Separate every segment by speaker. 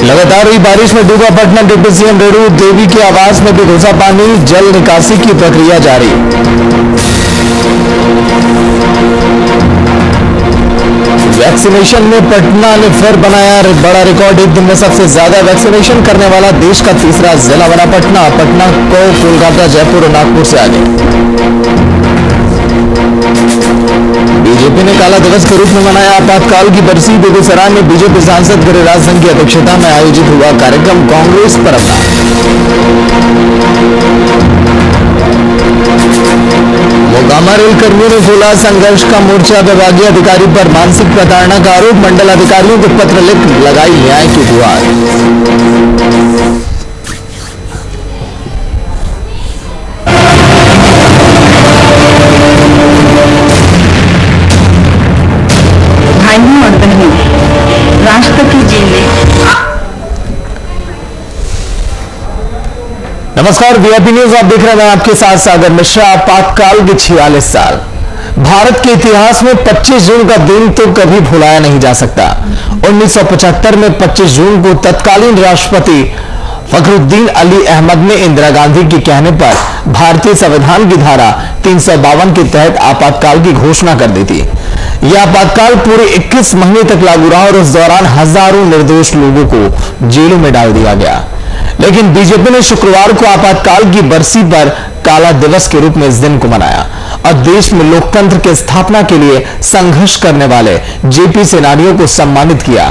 Speaker 1: लगातार हुई बारिश में डूबा पटना। डिप्टी सीएम रेणु देवी के आवास में भी घुसा पानी। जल निकासी की प्रक्रिया जारी। वैक्सीनेशन में पटना ने फिर बनाया बड़ा रिकॉर्ड। एक दिन में सबसे ज्यादा वैक्सीनेशन करने वाला देश का तीसरा जिला बना पटना। पटना को कोलकाता, जयपुर और नागपुर से आगे। बीजेपी ने काला दिवस के रूप में मनाया आपातकाल की बरसी। बेगूसराय में बीजेपी सांसद गिरिराज सिंह की अध्यक्षता में आयोजित हुआ कार्यक्रम। कांग्रेस पर हमला। मोकामा रेल कर्मियों ने खोला संघर्ष का मोर्चा। विभागीय अधिकारी पर मानसिक प्रताड़ना का आरोप। मंडल अधिकारियों को पत्र लिख लगाई न्याय की गुहार।
Speaker 2: भाइयों और बहनों, राष्ट्र की जिले।
Speaker 1: नमस्कार, वीआईपी न्यूज आप देख रहे हैं। मैं आपके साथ सागर मिश्रा। आपातकाल के 46 साल। भारत के इतिहास में 25 जून का दिन तो कभी भुलाया नहीं जा सकता। 1975 में 25 जून को तत्कालीन राष्ट्रपति फखरुद्दीन अली अहमद ने इंदिरा गांधी के कहने पर भारतीय संविधान की धारा 352 के तहत आपातकाल की घोषणा कर दी थी। यह आपातकाल पूरे 21 महीने तक लागू रहा और उस दौरान हजारों निर्दोष लोगों को जेलों में डाल दिया गया। लेकिन बीजेपी ने शुक्रवार को आपातकाल की बरसी पर काला दिवस के रूप में इस दिन को मनाया और देश में लोकतंत्र की स्थापना के लिए संघर्ष करने वाले जेपी सेनानियों को सम्मानित किया।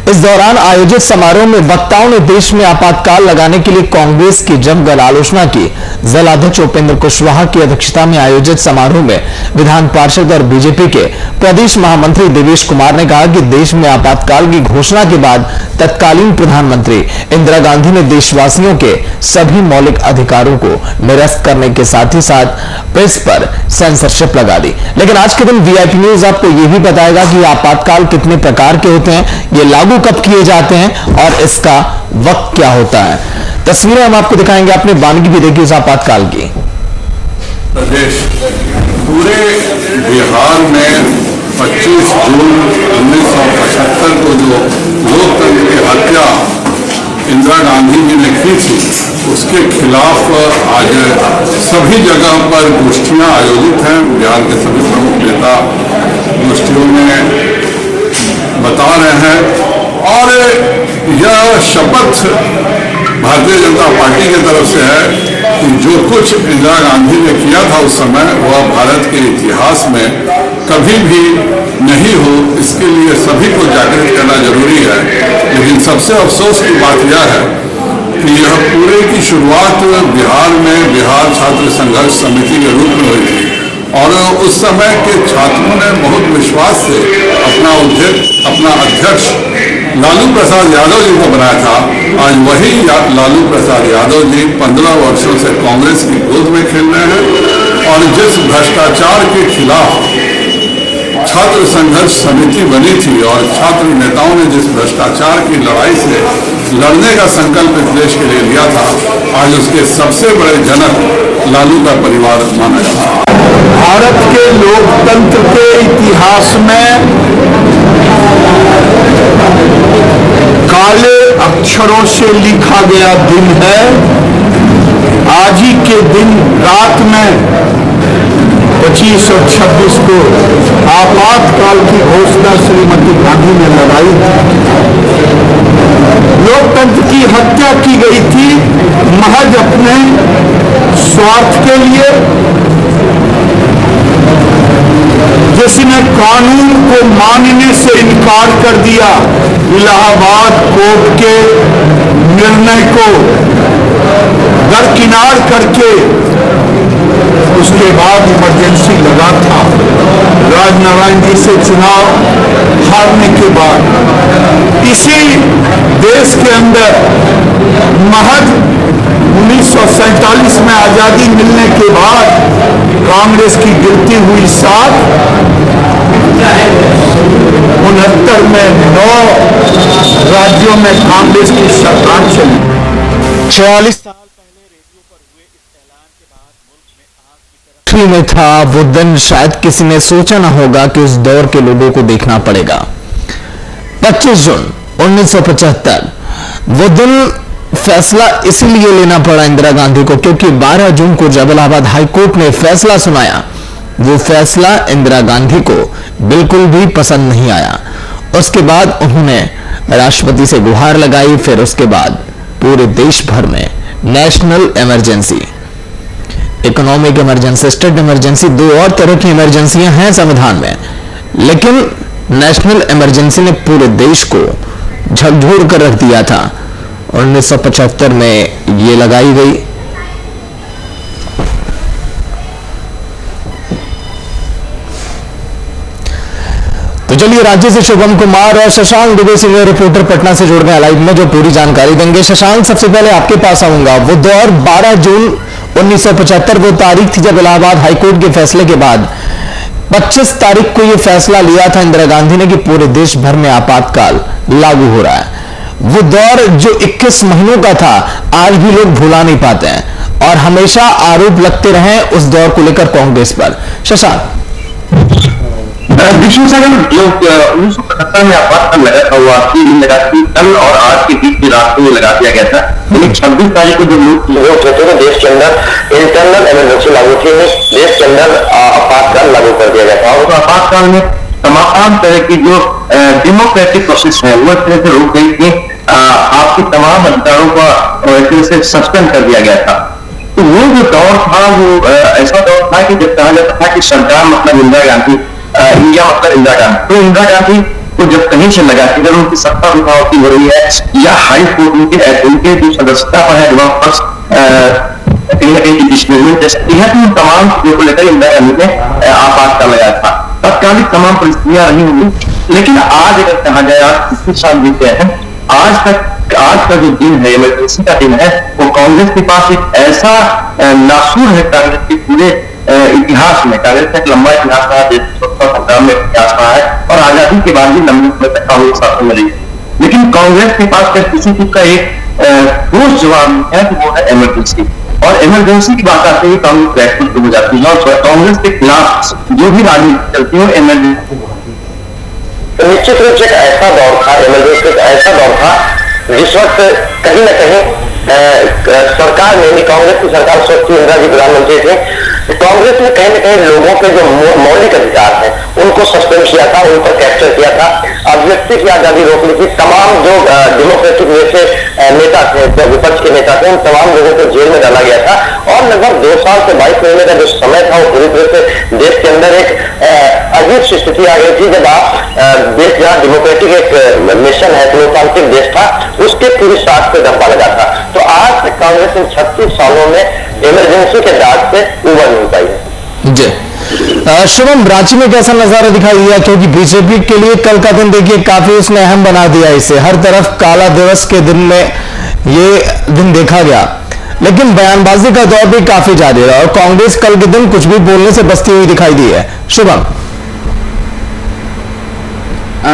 Speaker 1: इस दौरान आयोजित समारोह में वक्ताओं ने देश में आपातकाल लगाने के लिए कांग्रेस की जमकर आलोचना की। जिलाध्यक्ष उपेंद्र कुशवाहा की अध्यक्षता में आयोजित समारोह में विधान पार्षद और बीजेपी के प्रदेश महामंत्री देवेश कुमार ने कहा कि देश में आपातकाल की घोषणा के बाद तत्कालीन प्रधानमंत्री इंदिरा गांधी ने देशवासियों के सभी मौलिक अधिकारों को निरस्त करने के साथ ही साथ प्रेस पर सेंसरशिप लगा दी। लेकिन आज के दिन वीआईपी न्यूज आपको यह भी बताएगा कि आपातकाल कितने प्रकार के होते हैं, ये लागू कब किए जाते हैं और इसका वक्त क्या होता है। तस्वीरें हम आपको दिखाएंगे। आपने वानगी भी देखी उस आपातकाल की।
Speaker 3: प्रदेश पूरे बिहार में 25 जून 1975 को जो लोकतंत्र की हत्या इंदिरा गांधी जी ने की थी, उसके खिलाफ आज सभी जगह पर गोष्ठियां आयोजित हैं। बिहार के सभी प्रमुख नेता गोष्ठियों में बता रहे हैं और यह शपथ भारतीय जनता पार्टी की तरफ से है कि जो कुछ इंदिरा गांधी ने किया था उस समय, वह भारत के इतिहास में कभी भी नहीं हो, इसके लिए सभी को जागृत करना जरूरी है। लेकिन सबसे अफसोस की बात यह है कि यह पूरे की शुरुआत बिहार में बिहार छात्र संघर्ष समिति के रूप में हुई थी और उस समय के छात्रों ने बहुत विश्वास से अपना अध्यक्ष लालू प्रसाद यादव जी को बनाया था। आज वही लालू प्रसाद यादव जी 15 वर्षों से कांग्रेस की गोद में खेल रहे हैं और जिस भ्रष्टाचार के खिलाफ छात्र संघर्ष समिति बनी थी और छात्र नेताओं ने जिस भ्रष्टाचार की लड़ाई से लड़ने का संकल्प इस देश के लिए लिया था, आज उसके सबसे बड़े जनक लालू का परिवार माना जाता है।
Speaker 4: भारत के लोकतंत्र के इतिहास में काले अक्षरों से लिखा गया दिन है। आज ही के दिन रात में 25 और 26 को आपातकाल की घोषणा श्रीमती गांधी ने लगाई थी। लोकतंत्र की हत्या की गई थी महज अपने स्वार्थ के लिए, जिसने कानून को मानने से इनकार कर दिया। इलाहाबाद कोर्ट के निर्णय को दरकिनार करके उसके बाद इमरजेंसी लगा था। राजनारायण जी से चुनाव हारने के बाद इसी देश के अंदर महज 1947 में आजादी मिलने के बाद कांग्रेस की गिरती हुई साख 69 में 9 राज्यों में कांग्रेस की सरकार चली।
Speaker 1: 46 साल पहले रेडियो पर हुए इस ऐलान के बाद मुल्क में आग की तरफ में था वो दिन शायद किसी ने सोचा ना होगा कि उस दौर के लोगों को देखना पड़ेगा। 25 जून 1975 वो दिन फैसला इसीलिए लेना पड़ा इंदिरा गांधी को क्योंकि 12 जून को जब इलाहाबाद हाईकोर्ट ने फैसला सुनाया, वो फैसला इंदिरा गांधी को बिल्कुल भी पसंद नहीं आया। उसके बाद उन्होंने राष्ट्रपति से गुहार लगाई। फिर उसके बाद पूरे देश भर में national emergency, economic emergency, state emergency, दो और तरह की इमरजेंसियां हैं संविधान में, लेकिन नेशनल इमरजेंसी ने पूरे देश को झकझोर कर रख दिया था। 1975 में ये लगाई गई। तो चलिए राज्य से शुभम कुमार और शशांक दुबे सीनियर रिपोर्टर पटना से जुड़ गए लाइव में, जो पूरी जानकारी देंगे। शशांक, सबसे पहले आपके पास आऊंगा। वो दौर 12 जून 1975 वो तारीख थी जब इलाहाबाद हाईकोर्ट के फैसले के बाद 25 तारीख को यह फैसला लिया था इंदिरा गांधी ने कि पूरे देश भर में आपातकाल लागू हो रहा है। वो दौर जो 21 महीनों का था, आज भी लोग भुला नहीं पाते हैं और हमेशा आरोप लगते रहे उस दौर को लेकर कांग्रेस पर। शशांक,
Speaker 5: विष्णु सागर जो 1975 में आपातकाल लगा हुआ लगा कल और आज के बीच की रात को लगा दिया गया था। लेकिन 26 तारीख को जो लोग थे तो देश के अंदर इंटरनल इमरजेंसी लागू थी, देश के अंदर आपातकाल लागू कर दिया गया था। और आपातकाल में तमाम तरह की जो डेमोक्रेटिक प्रोसेस है वो एक तरह से रोक गई थी। आपके तमाम अधिकारों का एक तरह से सस्पेंड कर दिया गया था। तो वो जो दौर था वो ऐसा दौर था कि जब कहा जाता था कि सरकार मतलब इंदिरा गांधी, इंडिया मतलब इंदिरा गांधी। तो इंदिरा गांधी को जब कहीं से लगा कि अगर उनकी सत्ता रुकावटी हो रही है या हाई कोर्ट उनके जो सदस्यता पर है वहां पर कहीं ना कहीं डिसमेंट जैसे तमाम चीजों को लेकर इंदिरा गांधी ने आपातकाल लगाया था। तत्कालिक तमाम परिस्थितियां रही होंगी, लेकिन आज अगर कहा जाए आज 21 साल बीते हैं, आज का जो दिन है, इमरजेंसी का दिन है, वो कांग्रेस के पास एक ऐसा नासूर है कांग्रेस के पूरे इतिहास में। कांग्रेस का एक लंबा इतिहास रहा, देश संग्राम में इतिहास रहा है और आजादी के बाद भी लंबे समय तक कांग्रेस शासन में रही है। लेकिन कांग्रेस के पास किसी चीज का एक ठोस जवाब है कि वो है इमरजेंसी। और इमरजेंसी की बात आती है कांग्रेस बैकफुट हो जाती है और कांग्रेस के खिलाफ जो भी राजनीति चलती है इमरजेंसी। तो निश्चित रूप से एक ऐसा दौर था, इमरजेंसी एक ऐसा दौर था जिस वक्त कहीं ना कहीं सरकार ने, कांग्रेस की सरकार उस वक्त इंदिरा जी प्रधानमंत्री थे, कांग्रेस ने कहीं ना कहीं लोगों के जो मौलिक अधिकार हैं उनको सस्पेंड किया था, उन पर कैप्चर किया था, अभिव्यक्ति की आजादी रोक ली थी। तमाम जो डेमोक्रेटिक नेता थे, जो विपक्ष के नेता थे, उन तमाम लोगों को जेल में डाला गया था और लगभग 2 साल से 22 महीने का जो समय था वो पूरी तरह से देश के अंदर एक अजीब सी स्थिति आ गई थी जब आप देश जहाँ डेमोक्रेटिक एक नेशन है, लोकतांत्रिक देश था, उसके पूरी साख पे धब्बा लगा था। तो आज तक कांग्रेस इन 36 सालों में इमरजेंसी के दाग से उबर नहीं पाई है।
Speaker 1: जी शुभम, रांची में कैसा नजारा दिखाई दिया? क्योंकि बीजेपी के लिए कल का दिन देखिए काफी उसने अहम बना दिया इसे, हर तरफ काला दिवस के दिन में ये दिन देखा गया, लेकिन बयानबाजी का दौर भी काफी जारी रहा और कांग्रेस कल के दिन कुछ भी बोलने से बचती हुई दिखाई दी है। शुभम,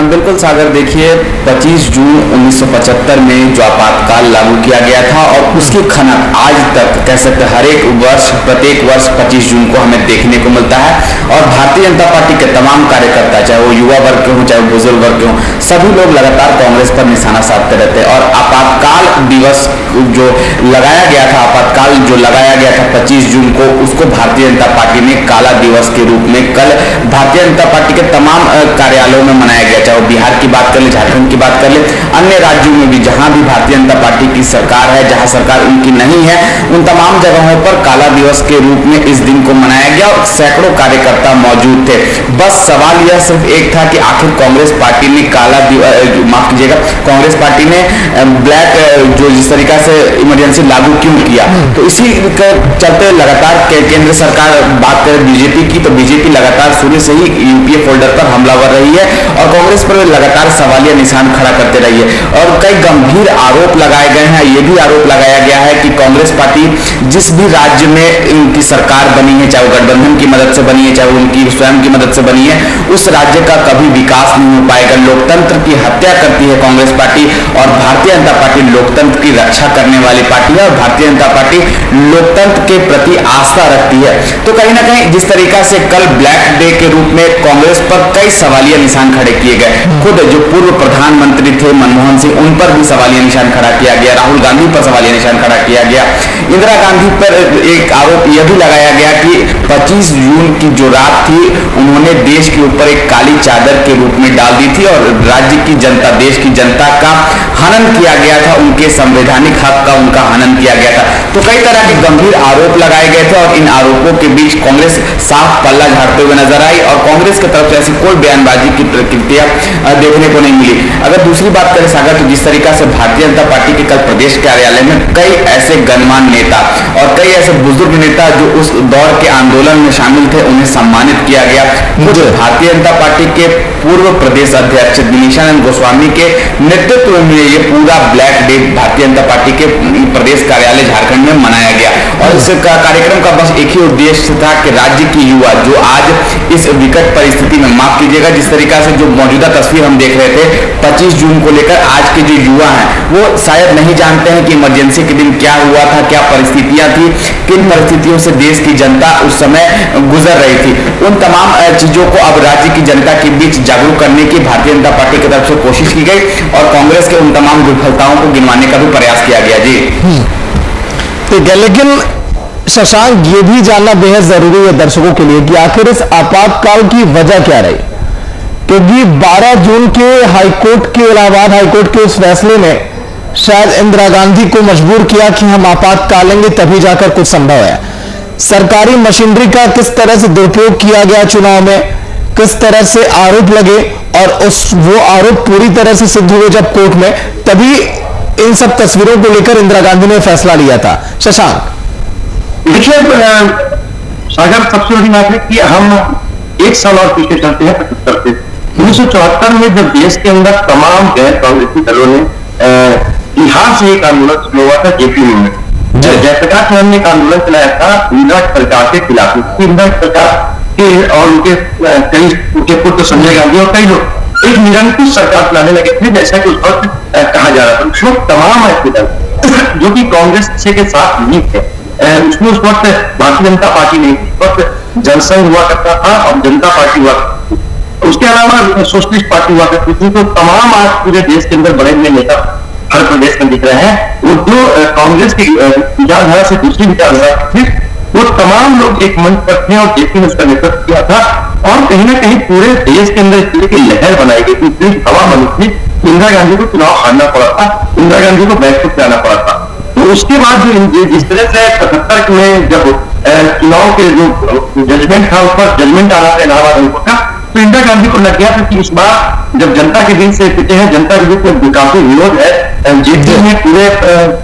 Speaker 6: बिल्कुल सागर, देखिए 25 जून 1975 में जो आपातकाल लागू किया गया था और उसकी खनक आज तक कह सकते हर एक वर्ष, प्रत्येक वर्ष 25 जून को हमें देखने को मिलता है। और भारतीय जनता पार्टी के तमाम कार्यकर्ता, चाहे वो युवा वर्ग के हों, चाहे वो बुजुर्ग वर्ग के हों, सभी लोग लगातार कांग्रेस पर निशाना साधते रहते हैं। और आपातकाल दिवस जो लगाया गया था, आपातकाल जो लगाया गया था 25 जून को, उसको भारतीय जनता पार्टी ने काला दिवस के रूप में कल भारतीय जनता पार्टी के तमाम कार्यालयों में मनाया गया। चाहे वो बिहार की बात कर ले, झारखंड की बात कर ले, अन्य राज्यों में भी जहां भी भारतीय जनता पार्टी की सरकार है, जहां सरकार उनकी नहीं है, उन तमाम जगहों पर काला दिवस के रूप में इस दिन को मनाया गया और सैकड़ों कार्यकर्ता मौजूद थे। बस सवाल यह सिर्फ एक था कि आखिर कांग्रेस पार्टी ने माफ कीजिएगा, कांग्रेस पार्टी ने ब्लैक जो जिस तरीका से इमरजेंसी लागू क्यों किया। तो इसी के चलते लगातार केंद्र सरकार, बात करें बीजेपी की, तो बीजेपी लगातार शुरू से ही यूपीए फोल्डर पर हमलावर रही है और कांग्रेस पर लगातार सवालिया निशान खड़ा करते रही है। और कई गंभीर आरोप लगाए गए हैं। यह भी आरोप लगाया गया है कि कांग्रेस पार्टी जिस भी राज्य में उनकी सरकार बनी है, चाहे वो गठबंधन की मदद से बनी है, चाहे वो उनकी स्वयं की मदद से बनी है, उस राज्य का कभी विकास नहीं हो पाएगा। लोकतंत्र की हत्या करती है कांग्रेस पार्टी और भारतीय जनता पार्टी लोकतंत्र की रक्षा करने वाली पार्टी है और भारतीय जनता पार्टी लोकतंत्र के प्रति आस्था रखती है। तो कहीं ना कहीं जिस तरीका से कल ब्लैक डे के रूप में कांग्रेस पर कई सवालिया निशान खड़े खड़े किए गए। खुद जो पूर्व प्रधानमंत्री थे मनमोहन सिंह, उन पर भी सवालिया निशान खड़ा किया गया, राहुल गांधी पर सवालिया निशान खड़ा किया गया। इंदिरा गांधी पर एक आरोप यह भी लगाया गया कि 25 जून की जो रात थी उन्होंने देश के ऊपर एक काली चादर के रूप में डाल दी थी और राज्य की जनता, देश की जनता का हनन किया गया था, उनके संवैधानिक हक का उनका हनन किया गया था। तो कई तरह के गंभीर आरोप लगाए गए थे और इन आरोपों के बीच कांग्रेस साफ पल्ला झाड़ते हुए नजर आई और कांग्रेस की तरफ से ऐसी कोई बयानबाजी की प्रतिक्रिया देखने को नहीं मिली। अगर दूसरी बात करें सागर, तो जिस तरीका से भारतीय जनता पार्टी के कल प्रदेश कार्यालय में कई ऐसे गणमान्य नेता और कई ऐसे बुजुर्ग नेता जो उस दौर के आंदोलन में शामिल थे, उन्हें सम्मानित किया गया। मुझे भारतीय जनता पार्टी के पूर्व प्रदेश अध्यक्ष दिनेशानंद गोस्वामी के नेतृत्व में ये पूरा black day Bharatiya Janata party के प्रदेश कार्यालय झारखंड में मनाया गया और इस कार्यक्रम का बस एक ही उद्देश्य था कि राज्य की युवा जो आज इस विकट परिस्थिति में, माफ कीजिएगा, जिस तरीका से जो मौजूदा तस्वीर हम देख रहे थे 25 जून को लेकर, आज के जो युवा हैं वो शायद नहीं जानते हैं कि इमरजेंसी के दिन क्या हुआ था, क्या परिस्थितियां थी, किन परिस्थितियों से देश की जनता उस समय गुजर रही थी। उन तमाम चीजों को अब राज्य की जनता के बीच जागरूक करने की भारतीय जनता पार्टी की तरफ से कोशिश की गई और कांग्रेस के उन तमाम विफलताओं को गिनवाने का भी प्रयास किया गया। जी
Speaker 1: ठीक है, लेकिन शशांक, ये भी जानना बेहद जरूरी है दर्शकों के लिए कि आखिर इस आपातकाल की वजह क्या रही, क्योंकि 12 जून के हाईकोर्ट के, इलाहाबाद हाईकोर्ट के उस फैसले ने शायद इंदिरा गांधी को मजबूर किया कि हम आपातकाल लेंगे तभी जाकर कुछ संभव है। सरकारी मशीनरी का किस तरह से दुरुपयोग किया गया चुनाव में, किस तरह से आरोप लगे और वो आरोप पूरी तरह से सिद्ध हुए जब कोर्ट में, तभी इन सब तस्वीरों को लेकर इंदिरा गांधी ने फैसला लिया था। शशांक,
Speaker 5: देखिए सागर, सबसे बड़ी बात है कि हम एक साल और पीछे चलते हैं 75 से 1974 में जब देश के अंदर तमाम गैर कांग्रेसी दलों ने बिहार से एक आंदोलन शुरू हुआ था जेपी में, जयप्रकाश नारायण ने एक आंदोलन चलाया था इंदिरा सरकार के खिलाफ। इंदिरा सरकार के और उनके पुत्र संजय गांधी और कई लोग एक निरंकुश सरकार चलाने लगे थे, जैसा कि उस वक्त कहा जा रहा था। उस वक्त तमाम ऐसे दल जो कि कांग्रेस के साथ नहीं थे, उसमें उस वक्त भारतीय जनता पार्टी नहीं थी, उस वक्त जनसंघ हुआ करता था और जनता पार्टी हुआ, उसके अलावा सोशलिस्ट पार्टी हुआ करती थी। तो तमाम आज पूरे देश के अंदर बड़े बड़े नेता हर प्रदेश में दिख रहे हैं, वो जो कांग्रेस की विचारधारा से दूसरी विचारधारा थी, वो तमाम लोग एक मंच पर थे और जेपी ने उसका नेतृत्व किया था और कहीं ना कहीं पूरे देश के अंदर इस तरह की लहर बनाई गई थी, इतनी हवा बनी थी। इंदिरा गांधी को चुनाव हारना पड़ा था, इंदिरा गांधी को बैकफुट पे आना पड़ा था। तो उसके बाद जो जिस तरह से 75 में जब चुनाव के जो जजमेंट था, उस पर जजमेंट आ रहा था इलाहाबाद हाईकोर्ट का, तो इंदिरा गांधी को लग गया था कि इस बार जब जनता के दिल से पिटे हैं, जनता के बीच में काफी विरोध है, जेपी ने पूरे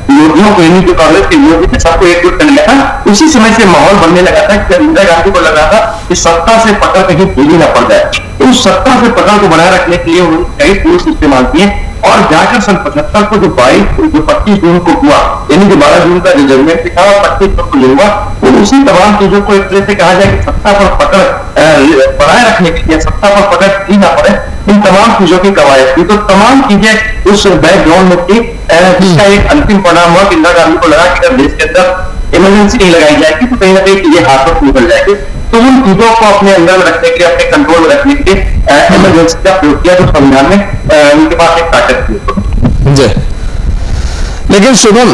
Speaker 5: विरोधियों को, यानी जो कांग्रेस के विरोधी थे, सबको एकजुट कर लिया था। उसी समय से माहौल बनने लगा था कि इंदिरा गांधी को लग रहा था कि सत्ता से पकड़ कहीं ढीली ना पड़ जाए। तो उस सत्ता से पकड़ को बनाए रखने के लिए उन्होंने कई टूल्स इस्तेमाल किए और जाकर सन 75 को जो 25 जून को हुआ, यानी जो 12 जून का जो जजमेंट लिखा और 25 जून को जो हुआ, वो उसी तमाम चीजों को एक तरह से कहा जाए कि सत्ता पर पकड़ बनाए रखने के लिए, सत्ता पर पकड़ ढीली ना पड़े, इन तमाम चीजों की कवायद थी। तो तमाम चीजें उस बैकग्राउंड में थी, जिसका एक अंतिम परिणाम हुआ कि इंदिरा गांधी को लगा कि अगर देश के अंदर इमरजेंसी नहीं लगाई जाएगी तो कहीं ना कहीं चीजें हाथों से निकल जाएगी। तो उन चीजों को अपने अंदर में रखने के लिए, अपने कंट्रोल में रखने के लिए इमरजेंसी का प्रयोग किया, जो संविधान में उनके पास एक ताकत थी।
Speaker 1: जी, लेकिन शुभम,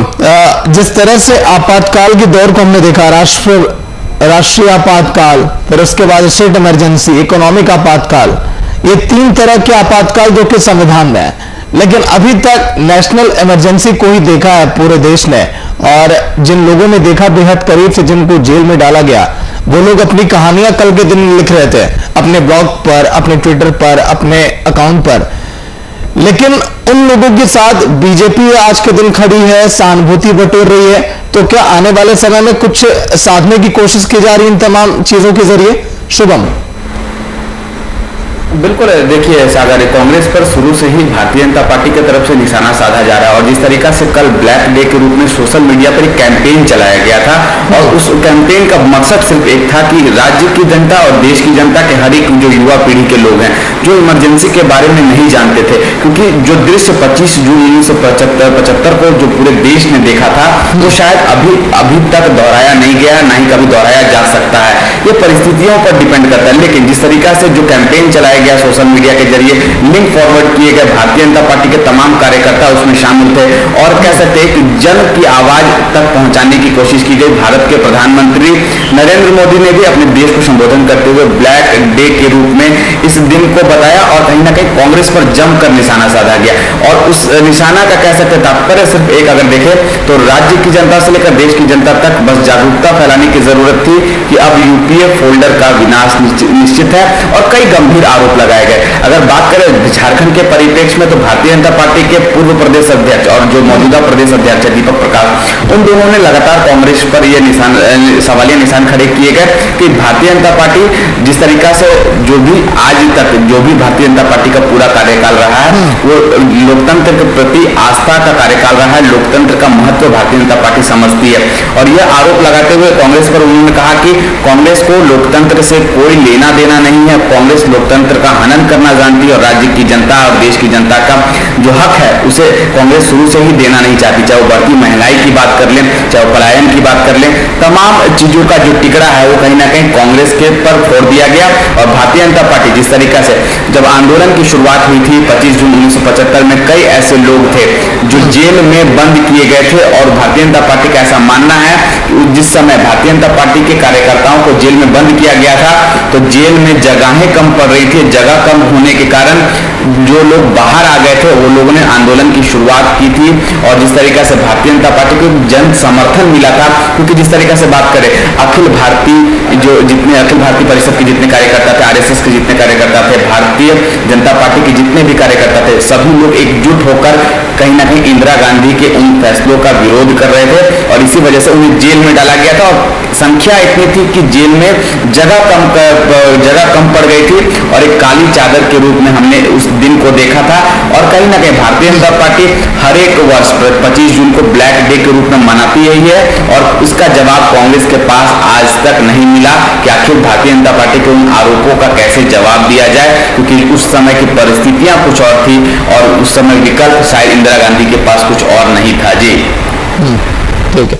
Speaker 1: जिस तरह से आपातकाल के दौर को हमने देखा, राष्ट्रीय आपातकाल, फिर उसके बाद स्टेट इमरजेंसी, इकोनॉमिक आपातकाल, ये 3 तरह के आपातकाल जो कि संविधान में है, लेकिन अभी तक नेशनल इमरजेंसी को ही देखा है पूरे देश ने। और जिन लोगों ने देखा बेहद करीब से, जिनको जेल में डाला गया, वो लोग अपनी कहानियां कल के दिन लिख रहे थे अपने ब्लॉग पर, अपने ट्विटर पर, अपने अकाउंट पर। लेकिन उन लोगों के साथ बीजेपी आज के दिन खड़ी है, सहानुभूति बटोर रही है, तो क्या आने वाले समय में कुछ साधने की कोशिश की जा रही है इन तमाम चीजों के जरिए? शुभम,
Speaker 6: बिल्कुल, देखिए सागर, कांग्रेस पर शुरू से ही भारतीय जनता पार्टी की तरफ से निशाना साधा जा रहा है और जिस तरीका से कल ब्लैक डे के रूप में सोशल मीडिया पर एक कैंपेन चलाया गया था और उस कैंपेन का मकसद सिर्फ एक था कि राज्य की जनता और देश की जनता के हर एक जो युवा पीढ़ी के लोग हैं जो इमरजेंसी के बारे में नहीं जानते थे, क्योंकि जो दृश्य 25 जून 1975 को जो पूरे देश ने देखा था वो शायद अभी तक दोहराया नहीं गया, ना ही कभी दोहराया जा सकता है। ये परिस्थितियों पर डिपेंड करता है, लेकिन जिस तरीका से जो कैंपेन चलाया गया सोशल मीडिया के जरिए, लिंक फॉरवर्ड किए गए। भारतीय जनता पार्टी के तमाम कार्यकर्ता उसमें शामिल थे और कह सकते हैं कि जन की आवाज तक पहुंचाने की कोशिश की गई। भारत के प्रधानमंत्री नरेंद्र मोदी ने भी अपने देश को संबोधन करते हुए ब्लैक डे के रूप में इस दिन को बताया और कहीं ना कहीं कांग्रेस पर जमकर निशाना साधा गया। और उस निशाना का कह सकते तात्पर्य सिर्फ एक अगर देखें तो राज्य की जनता से लेकर देश की जनता तक बस जागरूकता फैलाने की जरूरत थी कि अब यूपीए फोल्डर का विनाश निश्चित है और कई गंभीर आरोप लगाए गए। अगर बात करें झारखंड के परिप्रेक्ष्य में तो भारतीय जनता पार्टी के पूर्व प्रदेश अध्यक्ष और जो मौजूदा प्रदेश अध्यक्ष है दीपक प्रकाश, उन दोनों ने लगातार कांग्रेस पर यह सवालिया निशान खड़े किए गए कि भारतीय जनता पार्टी जिस तरीका से जो भी आज तक जो भी भारतीय जनता पार्टी का पूरा कार्यकाल रहा है वो लोकतंत्र के प्रति आस्था का कार्यकाल रहा है, लोकतंत्र का महत्व भारतीय जनता पार्टी समझती है। और यह आरोप लगाते हुए कांग्रेस पर उन्होंने कहा कि कांग्रेस को लोकतंत्र से कोई लेना देना नहीं है, कांग्रेस लोकतंत्र का हनन करना जानती है और राज्य की जनता और देश की जनता का जो हक है उसे कांग्रेस शुरू से ही देना नहीं चाहती। चाहे वो बढ़ती महंगाई की बात कर लें, चाहे वो पलायन की बात कर लें, तमाम चीजों का जो टिकड़ा है वो कहीं ना कहीं कांग्रेस के पर फोड़ दिया गया। और भारतीय जनता पार्टी जिस तरीका से जब आंदोलन की शुरुआत हुई थी 25 जून 1975 में, कई ऐसे लोग थे जो जेल में बंद किए गए थे और भारतीय जनता पार्टी का ऐसा मानना है कि जिस समय भारतीय जनता पार्टी के कार्यकर्ताओं को जेल में बंद किया गया था तो जेल में जगहें कम पड़ रही थी। जगह कम होने के कारण जो लोग बाहर आ गए थे वो लोगों ने आंदोलन की शुरुआत की थी और जिस तरीका से भारतीय जनता पार्टी को जन समर्थन मिला था, क्योंकि जिस तरीका से बात करें अखिल भारतीय परिषद के जितने कार्यकर्ता थे, आरएसएस के जितने कार्यकर्ता थे, भारतीय जनता पार्टी के जितने भी कार्यकर्ता थे, सभी लोग एकजुट होकर कहीं ना कहीं इंदिरा गांधी के उन फैसलों का विरोध कर रहे थे और इसी वजह से उन्हें जेल में डाला गया था। और संख्या इतनी थी कि जेल में जगह कम पड़ गई थी और एक काली चादर के रूप में हमने उस दिन को देखा था। और कहीं ना कहीं भारतीय जनता पार्टी हर एक वर्ष 25 जून को ब्लैक डे के रूप में मनाती रही है और उसका जवाब कांग्रेस के पास आज तक नहीं मिला कि आखिर भारतीय जनता पार्टी के उन आरोपों का कैसे जवाब दिया जाए, क्योंकि उस समय की परिस्थितियां कुछ और थी और उस समय विकल्प शायद इंदिरा गांधी के पास कुछ और नहीं था। जी
Speaker 1: ठीक है,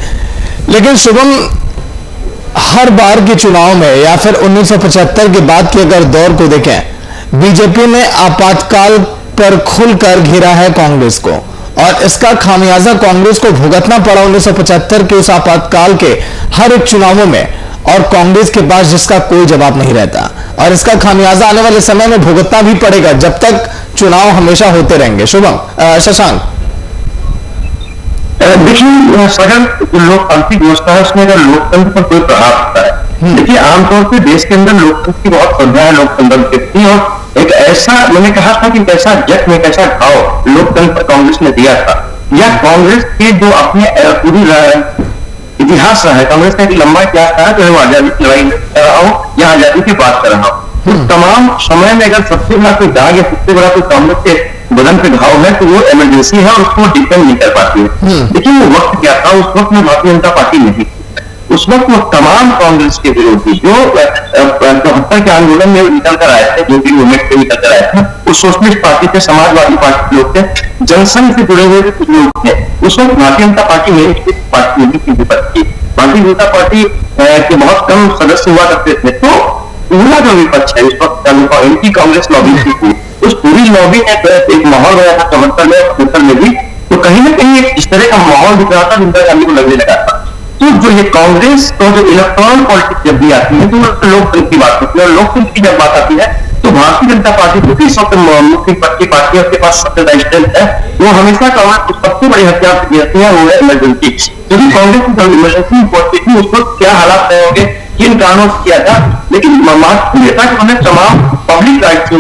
Speaker 1: लेकिन शुभम हर बार के चुनाव में या फिर 1975 के बाद के अगर दौर को देखें, बीजेपी ने आपातकाल पर खुलकर घेरा है कांग्रेस को और इसका खामियाजा कांग्रेस को भुगतना पड़ा 1975 के उस आपातकाल के हर एक चुनावों में और कांग्रेस के पास जिसका कोई जवाब नहीं रहता और इसका खामियाजा आने वाले समय में भुगतना भी पड़ेगा जब तक चुनाव हमेशा होते रहेंगे। शुभम, शशांक
Speaker 5: देखिए सगन जो लोकतांत्रिक व्यवस्था है उसमें अगर लोकतंत्र पर कोई प्रभाव होता है, देखिए आमतौर पर देश के अंदर लोकतंत्र की बहुत श्रद्धा है लोकतंत्र के प्रति और एक ऐसा मैंने कहा था कि एक ऐसा जख्म एक ऐसा घाव लोकतंत्र पर कांग्रेस ने दिया था या कांग्रेस के जो अपने पूरी इतिहास रहा है, कांग्रेस का एक लंबा इतिहास रहा है जो आजादी की लड़ाई कर रहा हूँ या आजादी की बात कर रहा हूँ, तो तमाम समय में अगर सबसे बड़ा कोई दाग या सबसे बड़ा कोई कांग्रेस के बदन पे घाव है तो वो इमरजेंसी है और उसको डिपेंड नहीं कर पाती है। लेकिन वो वक्त क्या था, उस वक्त में भारतीय जनता पार्टी नहीं, उस वक्त वो तमाम कांग्रेस के विरोधी जो 74 के आंदोलन में निकल कर आए थे, जो भी मूवमेंट से निकल कर आए थे, वो सोशलिस्ट पार्टी थे, समाजवादी पार्टी के लोग थे, जनसंघ से जुड़े हुए कुछ लोग थे, उस वक्त भारतीय जनता पार्टी में पार्टी की विपक्ष थी। भारतीय जनता पार्टी के बहुत कम सदस्य हुआ करते थे, तो पूरा जो विपक्ष है उस वक्त इनकी कांग्रेस लॉबी थी, उस पूरी लॉबी ने एक माहौल बनाया था समर्थन में भी, तो कहीं ना कहीं इस तरह का माहौल दिख रहा था इंदिरा गांधी को लगने लगा था। तो जो ये कांग्रेस तो जो इलेक्ट्रॉन पॉलिटिक्स जब भी आती है तो लोकतंत्र की बात होती है और लोकतंत्र की जब बात आती है तो भारतीय जनता पार्टी क्योंकि मुख्य पार्टियों के पास सबसे ज्यादा स्ट्रेंथ है, वो हमेशा कांग्रेस सबसे बड़े हथियार देती है वो है इमरजेंसी। क्योंकि कांग्रेस की जब इमरजेंसी पहुंचती थी उस वक्त क्या हालात रहे होंगे, किन कारणों से किया था, लेकिन महत्वपूर्ण यह था कि उन्हें तमाम पब्लिक राइट्स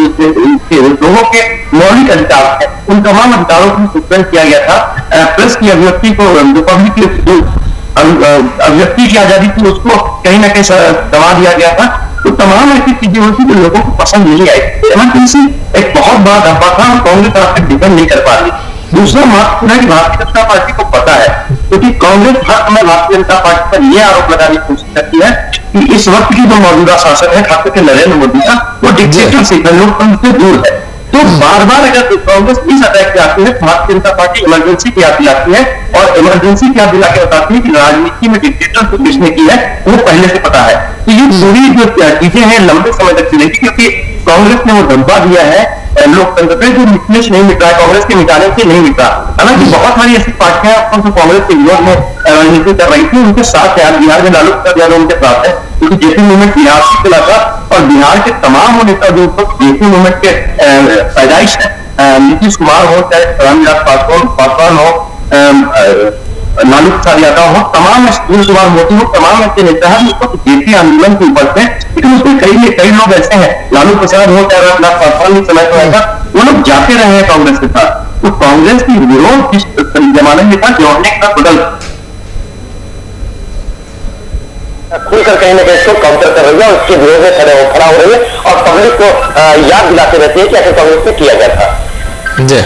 Speaker 5: लोगों के मौलिक अधिकार है उन तमाम अधिकारों को सस्पेंड किया गया था। प्रेस की अभिव्यक्ति को जो पब्लिक अभिव्यक्ति की आजादी थी उसको कहीं ना कहीं दबा दिया गया था। तो तमाम ऐसी चीजें होती जो लोगों को पसंद नहीं आई। इमरजेंसी एक बहुत बड़ा धब्बा था और कांग्रेस आप तक डिपेंड नहीं कर पा रही। दूसरा महत्वपूर्ण है कि भारतीय जनता पार्टी को पता है, क्योंकि कांग्रेस हर समय भारतीय जनता पार्टी पर यह आरोप लगाने की कोशिश करती है कि इस वक्त की जो मौजूदा शासन है खासकर नरेंद्र मोदी का वो डिक्टेटरशिप है, लोकतंत्र से दूर है। तो बार बार अगर कांग्रेस इस अटैक पे आती है, भारतीय जनता पार्टी इमरजेंसी की याद दिलाती है और इमरजेंसी की याद दिला के बताती है कि राजनीति में डिक्टेटर को किसने की है वो पहले से पता है। तो ये पूरी जो चीजें हैं लंबे समय तक चलेगी, क्योंकि कांग्रेस ने वो धब्बा दिया है लोकतंत्र पे जो मिटने से नहीं मिट रहा है, कांग्रेस के मिटाने से नहीं मिट रहा। हालांकि बहुत सारी ऐसी पार्टियां जो कांग्रेस के विरोध में राजनीति कर रही थी उनके साथ है, बिहार में लालू प्रसाद यादव उनके साथ है, क्योंकि जेपी मूवमेंट बिहार से चला था और बिहार के तमाम वो नेता जो जेपी मूवमेंट के पैदाइश है, नीतीश कुमार हो चाहे रामविलास पासवान हो, लालू प्रसाद यादव हो, तमाम सुनील कुमार मोदी हो, तमाम ऐसे नेता हैं जिसको जेपी आंदोलन के ऊपर से, लेकिन उसमें कई लोग ऐसे हैं, लालू प्रसाद हो चाहे रामविलास पासवान भी समय पर आएगा, वो लोग जाते रहे हैं कांग्रेस के साथ। तो कांग्रेस की विरोध जिस जमाने में था जोड़ने का बदल खुलकर कहीं ना कहीं इसको काउंटर कर रही है, उसके विरोध में खड़ा हो रही है और पब्लिक को याद दिलाते रहती है कि ऐसे कांग्रेस में किया गया था।
Speaker 1: जी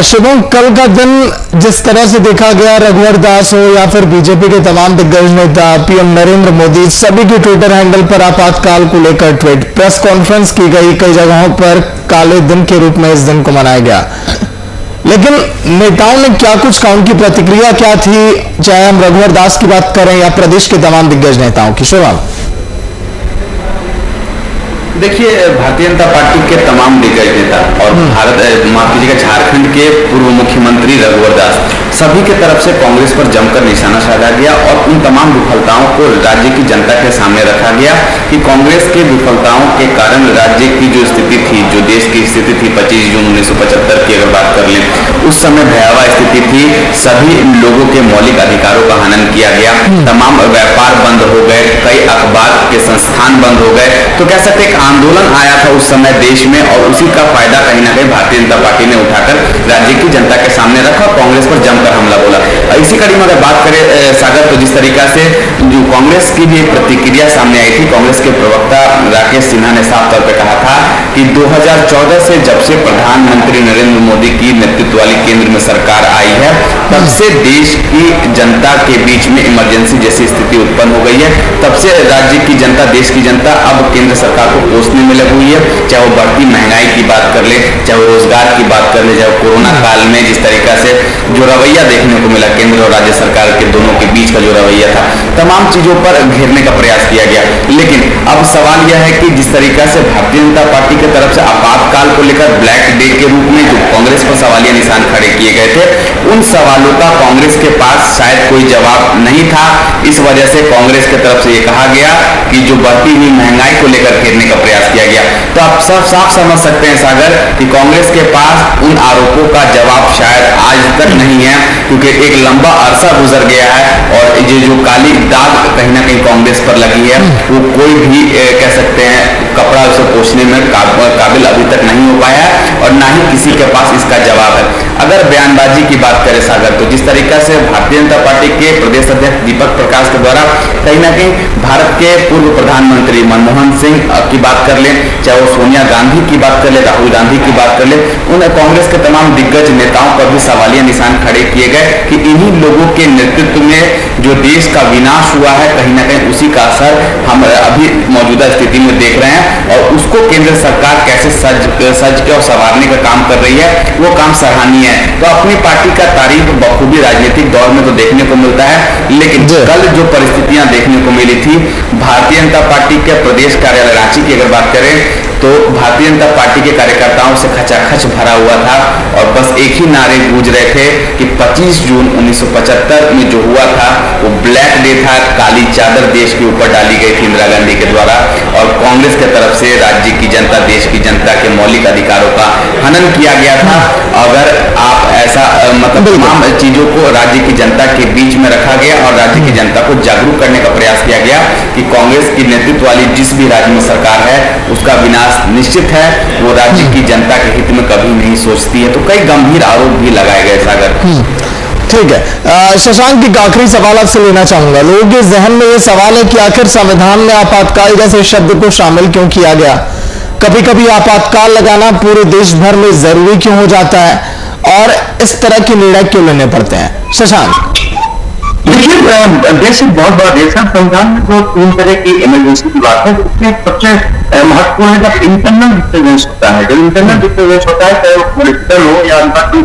Speaker 1: शुभम, कल का दिन जिस तरह से देखा गया, रघुवर दास हो या फिर बीजेपी के तमाम दिग्गज नेता, पीएम नरेंद्र मोदी, सभी के ट्विटर हैंडल पर आपातकाल को लेकर ट्वीट, प्रेस कॉन्फ्रेंस की गई, कई जगहों पर काले दिन के रूप में इस दिन को मनाया गया। लेकिन नेताओं ने क्या कुछ कहा, उनकी प्रतिक्रिया क्या थी, चाहे हम रघुवर दास की बात करें या प्रदेश के तमाम दिग्गज नेताओं की? शुभम
Speaker 6: देखिए, भारतीय जनता पार्टी के तमाम दिग्गज नेता और माफ कीजिएगा झारखंड के पूर्व मुख्यमंत्री रघुवर दास, सभी के तरफ से कांग्रेस पर जमकर निशाना साधा गया और उन तमाम विफलताओं को राज्य की जनता के सामने रखा गया कि कांग्रेस के विफलताओं के कारण राज्य की जो स्थिति थी, जो देश की स्थिति थी 25 जून 1975 की अगर बात कर लें, उस समय भयावह स्थिति थी। सभी लोगों के मौलिक अधिकारों का हनन किया गया, तमाम व्यापार बंद हो गए, कई अखबार के संस्थान बंद हो गए। तो कह सकते हैं आंदोलन आया था उस समय देश में और उसी का फायदा कहीं ना कहीं भारतीय जनता पार्टी ने उठाकर राज्य की जनता के सामने रखा और कांग्रेस पर जमकर हमला बोला। इसी कड़ी में अगर बात करें सागर, तो जिस तरीका से जो कांग्रेस की भी प्रतिक्रिया सामने आई थी, कांग्रेस के प्रवक्ता राकेश सिन्हा ने साफ तौर पर कहा था कि 2014 से जब से प्रधानमंत्री नरेंद्र मोदी की नेतृत्व वाली केंद्र में सरकार आई है, तब से देश की जनता के बीच में इमरजेंसी जैसी स्थिति उत्पन्न हो गई है। तब से राज्य की जनता, देश की जनता अब केंद्र सरकार को कोसने में लगी हुई है, चाहे वो बढ़ती महंगाई की बात कर ले, चाहे वो रोजगार की बात कर ले, चाहे कोरोना काल में जिस तरीका से जो रवैया देखने को मिला केंद्र और राज्य सरकार के दोनों के बीच का जो रवैया था, तमाम चीजों पर घेरने का प्रयास किया गया। लेकिन अब सवाल यह है कि जिस तरीका से भारतीय जनता पार्टी की तरफ से आपातकाल को लेकर ब्लैक डे के रूप में जो कांग्रेस पर सवालिया निशान खड़े किए गए थे, उन सवालों का कांग्रेस के पास शायद कोई जवाब नहीं था। इस वजह से कांग्रेस की तरफ से यह कहा गया कि जो बढ़ती हुई महंगाई को लेकर घेरने का प्रयास किया गया। तो आप सब साफ समझ सकते हैं सागर कि कांग्रेस के पास उन आरोपों का जवाब शायद आज तक नहीं है, क्योंकि एक लंबा अरसा गुजर गया है और ये जो काली दाग कहीं ना कहीं कांग्रेस पर लगी है, वो कोई भी कह सकते हैं कपड़ा उसे पोंछने में काबिल अभी तक नहीं हो पाया है और ना ही किसी के पास इसका जवाब है। अगर बयानबाजी की बात करें सागर, तो जिस तरीका से भारतीय जनता पार्टी के प्रदेश अध्यक्ष दीपक प्रकाश के द्वारा कहीं ना कहीं भारत के पूर्व प्रधानमंत्री मनमोहन सिंह की बात कर ले, चाहे वो सोनिया गांधी की बात कर ले, राहुल गांधी की बात कर ले, उन कांग्रेस के तमाम दिग्गज नेताओं पर भी सवालिया निशान खड़े किए गए कि इन्हीं लोगों के नेतृत्व में जो देश का विनाश हुआ है, कहीं ना कहीं उसी का असर हम अभी मौजूदा स्थिति में देख रहे हैं और उसको केंद्र सरकार कैसे सज के और संवारने का काम कर रही है, वो काम सराहनीय है। तो अपनी पार्टी का तारीफ बखूबी राजनीतिक दौर में तो देखने को मिलता है, लेकिन कल जो परिस्थितियां देखने को मिली थी, भारतीय जनता पार्टी के प्रदेश कार्यालय रांची की अगर बात करें तो भारतीय जनता पार्टी के कार्यकर्ताओं से खचाखच भरा हुआ था और बस एक ही नारे गूंज रहे थे कि 25 जून 1975 में जो हुआ था वो ब्लैक डे था, काली चादर देश के ऊपर डाली गई थी इंदिरा गांधी के द्वारा और कांग्रेस के तरफ से राज्य की जनता, देश की जनता के मौलिक अधिकारों का हनन किया गया था। अगर आप ऐसा मतलब तमाम चीजों को राज्य की जनता के बीच में रखा गया और राज्य की जनता को जागरूक करने का प्रयास किया गया कि कांग्रेस की नेतृत्व वाली जिस भी राज्य में सरकार है उसका विनाश निश्चित है, वो राज्य की जनता के हित में कभी नहीं सोचती है। तो कई गंभीर आरोप भी लगाए गए सागर।
Speaker 1: ठीक है, शशांक की आखिरी सवाल आपसे लेना चाहूंगा। लोगों के जहन में ये सवाल है कि आखिर संविधान में आपातकाल जैसे शब्द को शामिल क्यों किया गया? कभी कभी आपातकाल लगाना पूरे देश भर में जरूरी क्यों हो जाता है और इस तरह के निर्णय क्यों लेने पड़ते हैं? शशांक,
Speaker 5: देखिए, देश एक बहुत बड़ा देश है। संविधान में जो 3 तरह की इमरजेंसी की बात है, उसमें सबसे महत्वपूर्ण है जब इंटरनल डिस्टर्बेंस होता है। जब इंटरनल डिस्टर्बेंस होता है, चाहे वो पॉलिटिकल हो या उनका कोई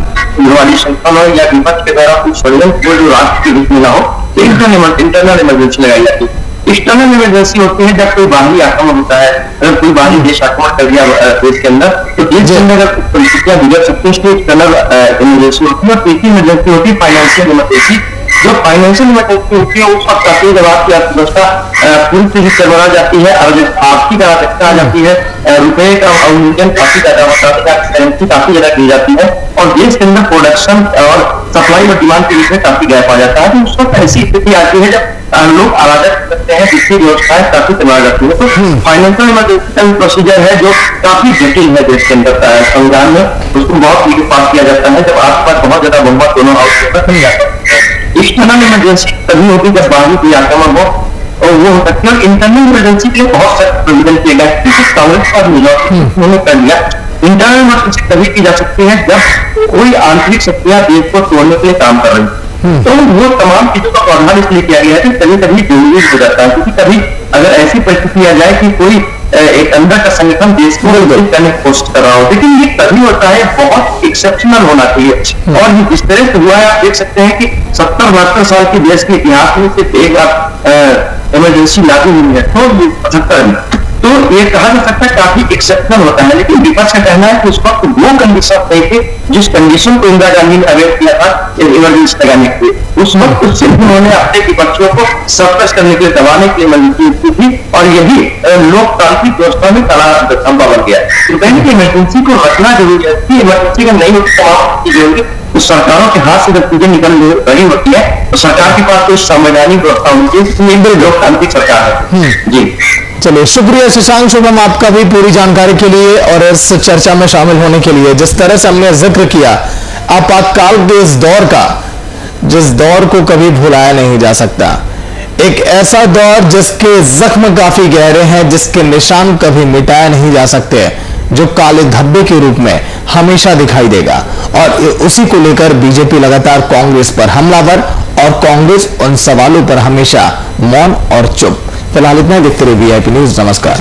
Speaker 5: वाली संस्थान हो या विपक्ष के द्वारा कुछ षड्यंत्र हो जो राष्ट्र के हित में ना हो, तो इंटरनल इमरजेंसी लगाई जाती है। एक्सटर्नल इमरजेंसी होती है जब कोई बाहरी आक्रमण होता है, अगर कोई बाहरी देश आक्रमण कर दिया देश के अंदर, तो देश के अंदर अगर परिस्थितियां बिगड़ सकती है, इसलिए एक्सटर्नल इमरजेंसी होती है। और तीसरी इमरजेंसी होती है फाइनेंशियल इमरजेंसी। जो फाइनेंशियल इमरजेंसी होती है उस वक्त आती है जब आपकी अर्थव्यवस्था पूरी तरह से चरमरा जाती है और जब आर्थिक अराजकता आ जाती है, रुपए का अवमूल्यन काफी ज्यादा होता है, करेंसी काफी ज्यादा गिर जाती है और देश के अंदर प्रोडक्शन और सप्लाई और डिमांड के बीच में काफी गैप आ जाता है। तो उस वक्त ऐसी स्थिति आती है जब लोग अराजक करते हैं, वित्तीय व्यवस्थाएं काफी चला जाती है। तो फाइनेंशियल इमरजेंसी प्रोसीजर है जो काफी जटिल है देश के अंदर। संविधान में उसको बहुत नीचे पास किया जाता है जब आसपास बहुत ज्यादा बहुमत दोनों हाउस में। एक्सटर्नल इमरजेंसी तभी होती है जब बाहरी कोई आक्रमण हो और वो हो सकती है। इंटरनल इमरजेंसी के लिए बहुत सख्त प्रोविजन किए गए, कांग्रेस का उन्होंने कर दिया। इंटरनल इमरजेंसी तभी की जा सकती है जब कोई आंतरिक शक्तियां देश को तोड़ने के लिए काम कर रही है। तो वो तमाम चीजों का प्रावधान इसलिए किया गया है कि कभी कभी जरूरी हो जाता है, क्योंकि कभी अगर ऐसी परिस्थिति आ जाए कि कोई एक अंदर का संगठन देश को विरोध करने की कोशिश कर रहा हो, लेकिन ये तभी होता है बहुत एक्सेप्शनल होना चाहिए। और ये जिस तरह से हुआ है आप देख सकते हैं कि 70-72 साल के देश के इतिहास में सिर्फ एक बार इमरजेंसी लागू हुई है, तो 75 में। तो ये कहा जा सकता है काफी एक्सेप्शनल होता है, लेकिन विपक्ष का कहना है कि उस वक्त वो कंडीशन नहीं थे जिस कंडीशन को इंदिरा गांधी ने अवेयर किया था इमरजेंसी लगाने के लिए। उस वक्त उससे उन्होंने अपने विपक्षियों को सप्रेस करने के लिए, दबाने के लिए इमरजेंसी थी और यही लोकतांत्रिक व्यवस्था में कड़ा खंभा बन गया। तो कहीं कि इमरजेंसी को रखना जरूरी है, इमरजेंसी का नहीं होती जरूरी तो सरकारों के हाथ से जब चीजें निकल रही होती है तो सरकार के पास कोई संवैधानिक व्यवस्था होती है, इसलिए लोकतांत्रिक सरकार है। जी
Speaker 1: चलिए, शुक्रिया शशांक शुभम आपका भी पूरी जानकारी के लिए और इस चर्चा में शामिल होने के लिए। जिस तरह से हमने जिक्र किया आपातकाल के इस दौर का, जिस दौर को कभी भुलाया नहीं जा सकता, एक ऐसा दौर जिसके जख्म काफी गहरे हैं, जिसके निशान कभी मिटाए नहीं जा सकते, जो काले धब्बे के रूप में हमेशा दिखाई देगा। और उसी को लेकर बीजेपी लगातार कांग्रेस पर हमलावर और कांग्रेस उन सवालों पर हमेशा मौन और चुप। फिलहाल इतना, देखते रहिए VIP न्यूज। नमस्कार।